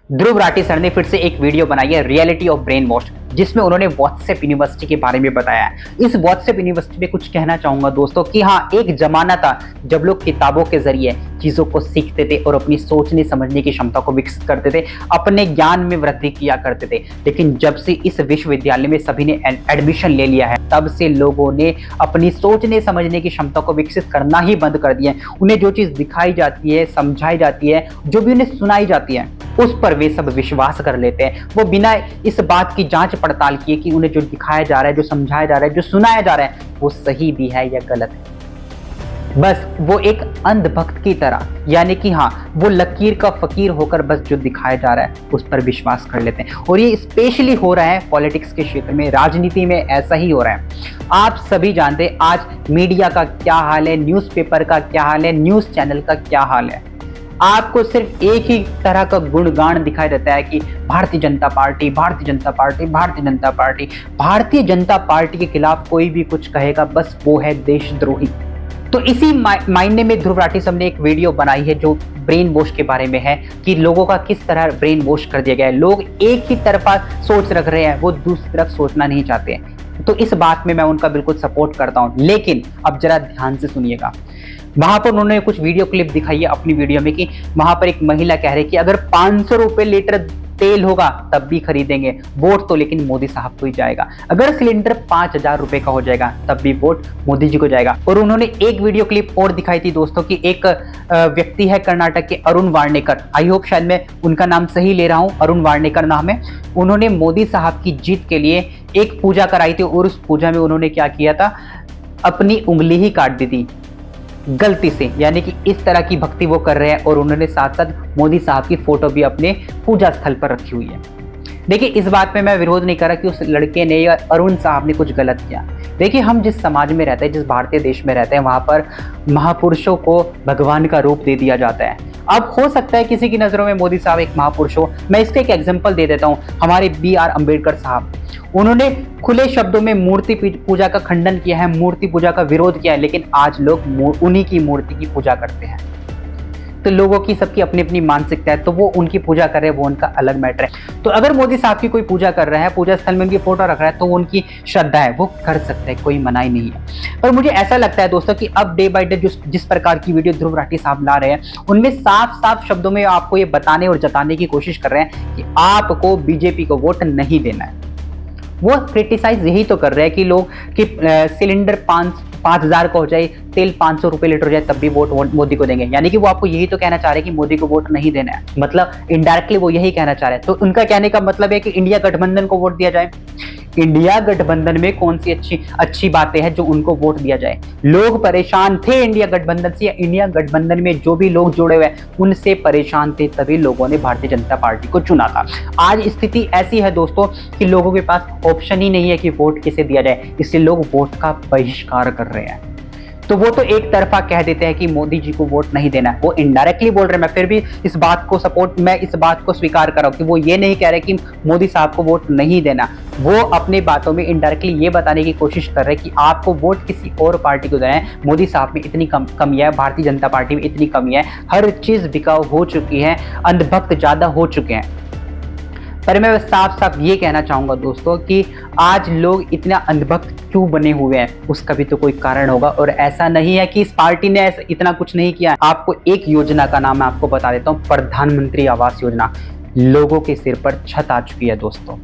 Dhruv Rathee sir ने फिर से एक वीडियो बनाई है रियलिटी ऑफ ब्रेन वॉश, जिसमें उन्होंने व्हाट्सएप यूनिवर्सिटी के बारे में बताया है। इस व्हाट्सएप यूनिवर्सिटी में कुछ कहना चाहूंगा दोस्तों कि हाँ, एक जमाना था जब लोग किताबों के जरिए चीजों को सीखते थे और अपनी सोचने समझने की क्षमता को विकसित करते थे, अपने ज्ञान में वृद्धि किया करते थे। लेकिन जब से इस विश्वविद्यालय में सभी ने एडमिशन ले लिया है, तब से लोगों ने अपनी सोचने समझने की क्षमता को विकसित करना ही बंद कर दिया है। उन्हें जो चीज दिखाई जाती है, समझाई जाती है, जो भी उन्हें सुनाई जाती है, उस पर वे सब विश्वास कर लेते हैं। वो बिना इस बात की जांच पड़ताल किए कि उन्हें जो दिखाया जा रहा है, जो समझाया जा रहा है, जो सुनाया जा रहा है, वो सही भी है या गलत है। बस वो एक अंधभक्त की तरह, यानी कि हाँ, वो लकीर का फकीर होकर बस जो दिखाया जा रहा है उस पर विश्वास कर लेते हैं। और ये स्पेशली हो रहा है पॉलिटिक्स के क्षेत्र में, राजनीति में ऐसा ही हो रहा है। आप सभी जानते हैं आज मीडिया का क्या हाल है, न्यूज़पेपर का क्या हाल है, न्यूज़ चैनल का क्या हाल है। आपको सिर्फ एक ही तरह का गुणगान दिखाई देता है कि Bharatiya Janata party, Bharatiya Janata party, Bharatiya Janata party. Bharatiya Janata party के खिलाफ कोई भी कुछ कहेगा, बस वो है देशद्रोही। तो इसी मायने में ध्रुव राठी साहब ने एक वीडियो बनाई है जो ब्रेन वॉश के बारे में है कि लोगों का किस तरह ब्रेन वॉश कर दिया गया है। लोग एक ही तरफा सोच रख रहे हैं, वो दूसरी तरफ सोचना नहीं चाहते हैं। तो इस बात में मैं उनका बिल्कुल सपोर्ट करता हूं। लेकिन अब जरा ध्यान से सुनिएगा, वहां पर उन्होंने कुछ वीडियो क्लिप दिखाई है अपनी वीडियो में कि वहां पर एक महिला कह रही है कि अगर 500 रुपए लीटर तेल होगा तब भी खरीदेंगे, वोट तो लेकिन मोदी साहब को ही जाएगा। अगर सिलेंडर 5000 रुपए का हो जाएगा तब भी वोट मोदी जी को जाएगा। और उन्होंने एक वीडियो क्लिप और दिखाई थी दोस्तों कि एक व्यक्ति है कर्नाटक के, अरुण वार्नेकर, आई होप शायद मैं उनका नाम सही ले रहा हूं, अरुण वार्नेकर नाम है। उन्होंने मोदी साहब की जीत के लिए एक पूजा कराई थी और उस पूजा में उन्होंने क्या किया था, अपनी उंगली ही काट दी थी गलती से। यानी कि इस तरह की भक्ति वो कर रहे हैं और उन्होंने साथ साथ मोदी साहब की फोटो भी अपने पूजा स्थल पर रखी हुई है। देखिए, इस बात पे मैं विरोध नहीं कर रहा कि उस लड़के ने या अरुण साहब ने कुछ गलत किया। देखिए, हम जिस समाज में रहते हैं, जिस भारतीय देश में रहते हैं, वहां पर महापुरुषों को भगवान का रूप दे दिया जाता है। अब हो सकता है किसी की नजरों में मोदी साहब एक महापुरुष हो। मैं इसका एक एग्जांपल दे देता हूं, हमारे BR अम्बेडकर साहब, उन्होंने खुले शब्दों में मूर्ति पूजा का खंडन किया है, मूर्ति पूजा का विरोध किया है, लेकिन आज लोग उन्हीं की मूर्ति की पूजा करते हैं। तो लोगों की सबकी अपनी अपनी मानसिकता है, तो वो उनकी पूजा कर रहे हैं, वो उनका अलग मैटर है। तो अगर मोदी साहब की कोई पूजा कर रहा है, पूजा स्थल में उनकी फोटो रख रहा है, तो वो उनकी श्रद्धा है, वो कर सकते हैं, कोई मनाही नहीं है। पर मुझे ऐसा लगता है दोस्तों कि अब डे बाय डे जिस प्रकार की वीडियो ध्रुव राठी साहब ला रहे हैं, उनमें साफ साफ शब्दों में आपको ये बताने और जताने की कोशिश कर रहे हैं कि आपको बीजेपी को वोट नहीं देना है। वो क्रिटिसाइज यही तो कर रहे हैं कि लोग कि सिलेंडर 5000 का हो जाए, तेल 500 रुपए लीटर हो जाए, तब भी वोट मोदी को देंगे। यानी कि वो आपको यही तो कहना चाह रहे हैं कि मोदी को वोट नहीं देना है। मतलब इनडायरेक्टली वो यही कहना चाह रहे हैं। तो उनका कहने का मतलब है कि इंडिया गठबंधन को वोट दिया जाए। इंडिया गठबंधन में कौन सी अच्छी बातें हैं जो उनको वोट दिया जाए? लोग परेशान थे इंडिया गठबंधन से, या इंडिया गठबंधन में जो भी लोग जुड़े हुए हैं उनसे परेशान थे, तभी लोगों ने भारतीय जनता पार्टी को चुना था। आज स्थिति ऐसी है दोस्तों कि लोगों के पास ऑप्शन ही नहीं है कि वोट किसे दिया जाए, इसलिए लोग वोट का बहिष्कार कर रहे हैं। तो वो तो एक तरफा कह देते हैं कि मोदी जी को वोट नहीं देना, वो इनडायरेक्टली बोल रहे हैं। मैं फिर भी इस बात को स्वीकार कर रहा हूं कि वो ये नहीं कह रहे कि मोदी साहब को वोट नहीं देना। वो अपने बातों में इनडायरेक्टली ये बताने की कोशिश कर रहे हैं कि आपको वोट किसी और पार्टी को देना है। मोदी साहब में इतनी कमियां है, भारतीय जनता पार्टी में इतनी कमियां है, हर चीज बिकाऊ हो चुकी है, अंधभक्त ज्यादा हो चुके हैं। पर मैं साफ साफ ये कहना चाहूंगा दोस्तों कि आज लोग इतना अंधभक्त क्यों बने हुए हैं, उसका भी तो कोई कारण होगा। और ऐसा नहीं है कि इस पार्टी ने इतना कुछ नहीं किया। आपको एक योजना का नाम मैं आपको बता देता हूं, प्रधानमंत्री आवास योजना। लोगों के सिर पर छत आ चुकी है दोस्तों।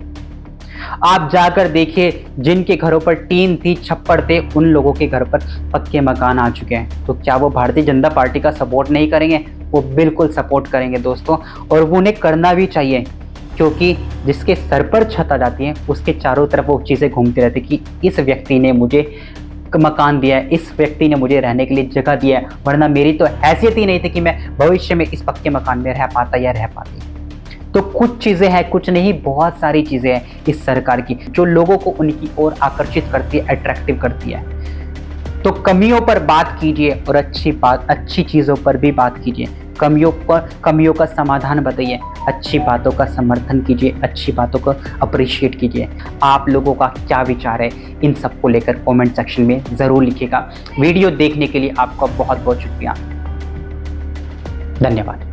आप जाकर देखिए, जिनके घरों पर टीन थी, छप्पड़ थे, उन लोगों के घर पर पक्के मकान आ चुके हैं। तो क्या वो भारतीय जनता पार्टी का सपोर्ट नहीं करेंगे? वो बिल्कुल सपोर्ट करेंगे दोस्तों, और वो उन्हें करना भी चाहिए, क्योंकि जिसके सर पर छत आ जाती है उसके चारों तरफ वो चीज़ें घूमती रहती कि इस व्यक्ति ने मुझे मकान दिया है, इस व्यक्ति ने मुझे रहने के लिए जगह दिया है, वरना मेरी तो हैसियत ही नहीं थी कि मैं भविष्य में इस पक्के मकान में रह पाता या रह पाती। तो कुछ चीज़ें हैं, कुछ नहीं, बहुत सारी चीज़ें हैं इस सरकार की जो लोगों को उनकी ओर आकर्षित करती है, अट्रैक्टिव करती है। तो कमियों पर बात कीजिए और अच्छी चीज़ों पर भी बात कीजिए। कमियों का समाधान बताइए, अच्छी बातों का समर्थन कीजिए, अच्छी बातों को अप्रिशिएट कीजिए। आप लोगों का क्या विचार है इन सब को लेकर कमेंट सेक्शन में ज़रूर लिखिएगा। वीडियो देखने के लिए आपका बहुत बहुत शुक्रिया, धन्यवाद।